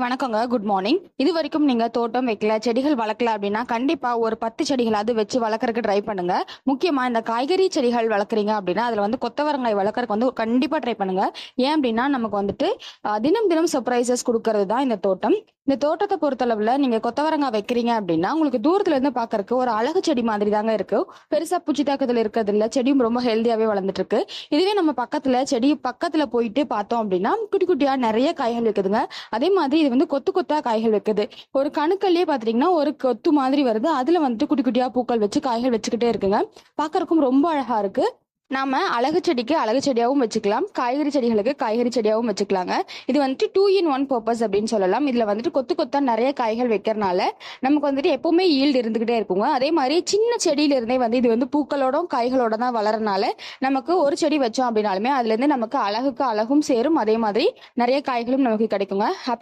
வணக்கங்க. Good morning. இது வரைக்கும் நீங்க தோட்டம் வைக்கல, செடிகள் வளர்க்கல அப்படின்னா கண்டிப்பா ஒரு 10 செடிகளாவது வச்சு வளர்க்கறதுக்கு ட்ரை பண்ணுங்க. முக்கியமா இந்த காய்கறி செடிகள் வளர்க்குறீங்க அப்படின்னா அதுல வந்து கொத்தவரங்காய் வளர்க்கறதுக்கு வந்து கண்டிப்பா ட்ரை பண்ணுங்க. ஏன் அப்படின்னா நமக்கு வந்துட்டு தினம் தினம் சர்ப்ரைசஸ் கொடுக்கறது தான் இந்த தோட்டம். இந்த தோட்டத்தை பொறுத்தளவுல நீங்க கொத்தவரங்காய் வைக்கிறீங்க அப்படின்னா உங்களுக்கு தூரத்துல இருந்து பாக்கறதுக்கு ஒரு அழகு செடி மாதிரி தாங்க இருக்கு. பெருசா பூச்சி தாக்குதல் இருக்கிறது இல்ல, செடியும் ரொம்ப ஹெல்தியாவே வளர்ந்துட்டு இருக்கு. இதுவே நம்ம செடி பக்கத்துல போயிட்டு பார்த்தோம் அப்படின்னா குட்டி குட்டியா நிறைய காய்கள் இருக்குதுங்க. அதே மாதிரி இது வந்து கொத்து கொத்தா காய்கள் வைக்குது. ஒரு கணுக்கள்லயே பாத்தீங்கன்னா ஒரு கொத்து மாதிரி வருது. அதுல வந்துட்டு குட்டி குட்டியா பூக்கள் வச்சு காய்கள் வச்சுக்கிட்டே இருக்குங்க. பாக்குறதுக்கும் ரொம்ப அழகா இருக்கு. நாம அழகு செடிக்கு அழகு செடியாவும் வச்சுக்கலாம், காய்கறி செடிகளுக்கு காய்கறி செடியாவும் வச்சுக்கலாங்க. இது வந்துட்டு 2 in 1 பர்பஸ் அப்படின்னு சொல்லலாம். இதுல வந்துட்டு கொத்து கொத்தா நிறைய காய்கள் வைக்கிறனால நமக்கு வந்துட்டு எப்பவுமே ஈல்டு இருந்துகிட்டே இருக்குங்க. அதே மாதிரி சின்ன செடியில இருந்தே வந்து இது வந்து பூக்களோட காய்களோட தான் வளரனால நமக்கு ஒரு செடி வச்சோம் அப்படின்னாலுமே அதுல இருந்து நமக்கு அழகுக்கு அழகும் சேரும், அதே மாதிரி நிறைய காய்களும் நமக்கு கிடைக்குங்க. ஹாப்பி